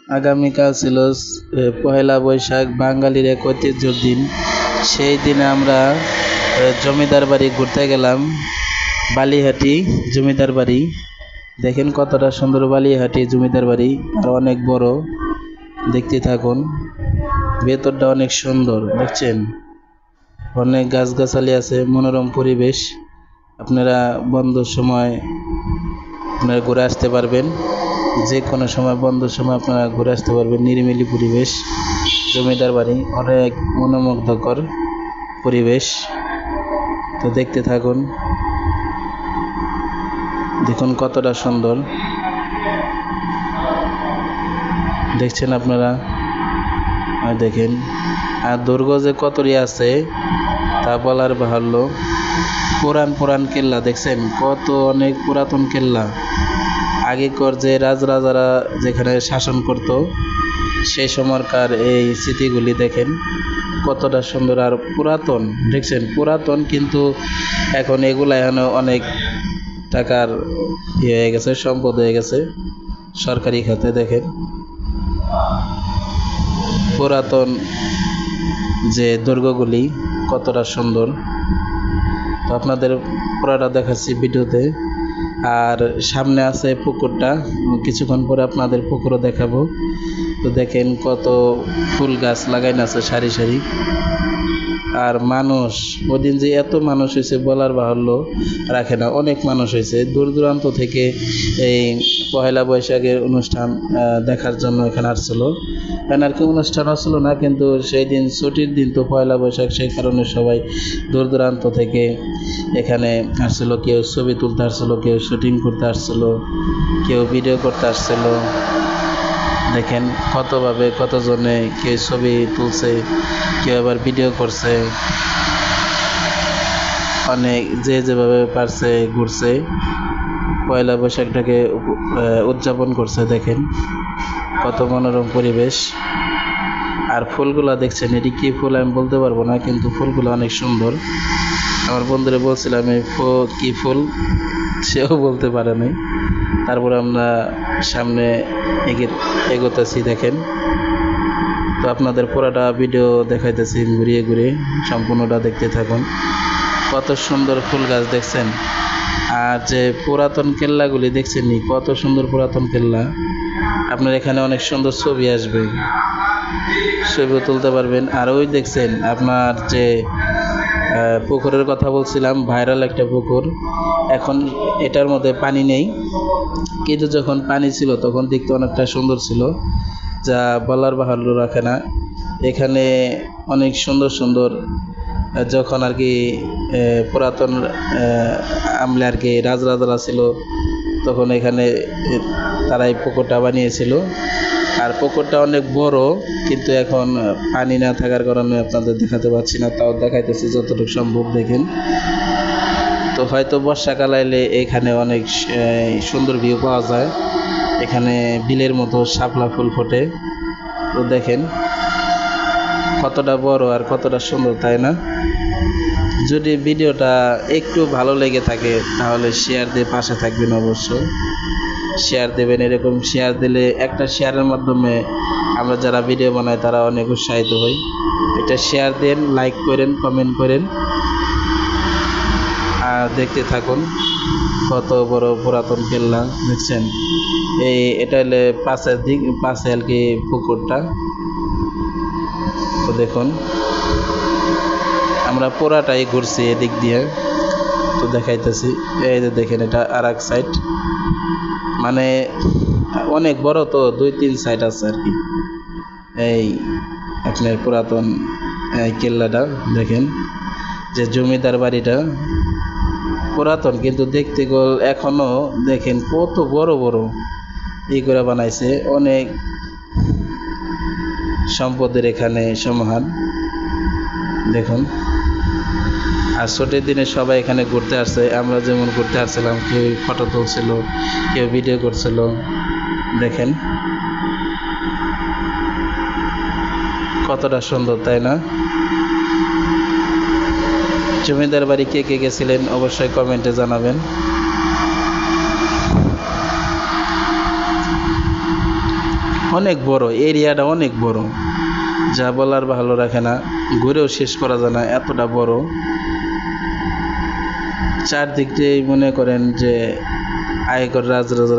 আগামীকাল ছিল পহেলা বৈশাখ, বাঙালির এক ঐতিহ্যের দিন। সেই দিনে আমরা জমিদার বাড়ি ঘুরতে গেলাম। বালিহাটি জমিদার বাড়ি, দেখেন কতটা সুন্দর বালিহাটি জমিদার বাড়ি, আর অনেক বড়। দেখতে থাকুন, ভেতরটা অনেক সুন্দর, দেখছেন অনেক গাছগাছালি আছে, মনোরম পরিবেশ। আপনারা বন্ধের সময় আপনারা ঘুরে আসতে পারবেন, যে কোনো সময় বন্ধের সময় আপনারা ঘুরে আসতে পারবেন। নিরিবিলি পরিবেশ, জমিদার বাড়ি, অনেক মনোমুগ্ধকর পরিবেশ। তো দেখতে থাকুন, দেখুন কতটা সুন্দর, দেখছেন আপনারা, দেখেন। আর দুর্গ যে কতরি আছে তা বলার বাহুল্য। পুরান কেল্লা দেখছেন, কত অনেক পুরাতন কেল্লা। আগেকার যে রাজরাজারা যেখানে শাসন করত সেই সময়কার এই স্মৃতিগুলি দেখেন কতটা সুন্দর আর পুরাতন। দেখছেন পুরাতন, কিন্তু এখন এগুলা এখন অনেক টাকার হয়ে গেছে, সম্পদ হয়ে গেছে সরকারি খাতে। দেখেন পুরাতন যে দুর্গগুলি কতটা সুন্দর। তো আপনাদের পুরাটা দেখাচ্ছি ভিডিওতে। আর সামনে আছে পুকুরটা, কিছুক্ষণ পরে আপনাদের পুকুরও দেখাবো। তো দেখেন কত ফুল গাছ লাগাইন আছে সারি সারি। আর মানুষ, ওদিন যে এত মানুষ হয়েছে বলার বাহুল্য রাখে না, অনেক মানুষ হয়েছে দূর দূরান্ত থেকে এই পহেলা বৈশাখের অনুষ্ঠান দেখার জন্য এখানে আসছিল। এখানে আর কি অনুষ্ঠান আসছিল না, কিন্তু সেই দিন ছুটির দিন তো পয়লা বৈশাখ, সেই কারণে সবাই দূর দূরান্ত থেকে এখানে আসছিল। কেউ ছবি তুলতে আসছিল, কেউ শুটিং করতে আসছিল, কেউ ভিডিও করতে আসছিল। দেখেন কতভাবে কতজনে কেউ ছবি তুলছে, কেউ আবার ভিডিও করছে, অনেক যে যেভাবে পারছে ঘুরছে, পয়লা বৈশাখটাকে উদযাপন করছে। দেখেন কত মনোরম পরিবেশ। আর ফুলগুলা দেখছেন, এটি কি ফুল আমি বলতে পারবো না, কিন্তু ফুলগুলো অনেক সুন্দর। আমার বন্ধুরা বলছিলাম এই কি ফুল, সেও বলতে পারে নাই। তারপরে আমরা সামনে এগোতেছি, দেখেন। তো আপনাদের পুরাটা ভিডিও দেখাইতেছি ঘুরিয়ে ঘুরিয়ে, সম্পূর্ণটা দেখতে থাকুন। কত সুন্দর ফুল গাছ দেখছেন। আর যে পুরাতন কেল্লাগুলি দেখছেন, কত সুন্দর পুরাতন কেল্লা। আপনার এখানে অনেক সুন্দর ছবি আসবে, ছবিও তুলতে পারবেন। আর ওই দেখছেন আপনার যে পুকুরের কথা বলছিলাম, ভাইরাল একটা পুকুর। এখন এটার মধ্যে পানি নেই, কিন্তু যখন পানি ছিল তখন দেখতে অনেকটা সুন্দর ছিল, যা বলার বাহুল্য রাখে না। এখানে অনেক সুন্দর সুন্দর, যখন আর কি পুরাতন আমলে আর কি রাজরাজারা ছিল, তখন এখানে তারাই পুকুরটা বানিয়েছিল। আর পুকুরটা অনেক বড়, কিন্তু এখন পানি না থাকার কারণে আপনাদের দেখাতে পাচ্ছি না, তাও দেখাইতেছি যতটুকু সম্ভব। দেখেন, তো হয়তো বর্ষাকাল এলে এখানে অনেক সুন্দর ভিউ পাওয়া যায়। এখানে বিলের মতো শাপলা ফুল ফোটে। তো দেখেন কতটা বড় আর কতটা সুন্দর, তাই না? যদি ভিডিওটা একটু ভালো লেগে থাকে তাহলে শেয়ার দিয়ে পাশে থাকবেন, অবশ্যই শেয়ার দেবেন। এরকম শেয়ার দিলে, একটা শেয়ারের মাধ্যমে আমরা যারা ভিডিও বানাই তারা অনেক উৎসাহিত হই। এটা শেয়ার দেন, লাইক করেন, কমেন্ট করেন, আর দেখতে থাকুন। কত বড় পুরাতন কেল্লা দেখছেন। এটা হলে পাশে আর কি পুকুরটা। তো দেখুন আমরা পুরাটাই ঘুরছি এদিক দিয়ে, তো দেখাইতেছি। এই যে দেখেন, এটা আর এক সাইড, মানে অনেক বড়, তো 2-3 সাইড আছে আর কি। এই আপনার পুরাতন কেল্লাটা দেখেন, যে জমিদার বাড়িটা পুরাতন, কিন্তু দেখতে এখনো দেখেন কত বড় বড় এই করে বানাইছে। অনেক সম্পদের এখানে সমাহার, দেখুন। আর ছুটির দিনে সবাই এখানে ঘুরতে আসছে, আমরা যেমন ঘুরতে আসছিলাম, কেউ ফটো তুলছিল, কেউ ভিডিও করছিল। দেখেন কতটা সুন্দর, তাই না? জমিদার বাড়ি কে কে গেছিলেন অবশ্যই কমেন্টে জানাবেন। অনেক বড়, এরিয়াটা অনেক বড়, যা বলার ভালো রাখে না, ঘুরেও শেষ করা যায় না, এতটা বড়। চারদিক দিয়েই মনে করেন যে আয়কর রাজরাজা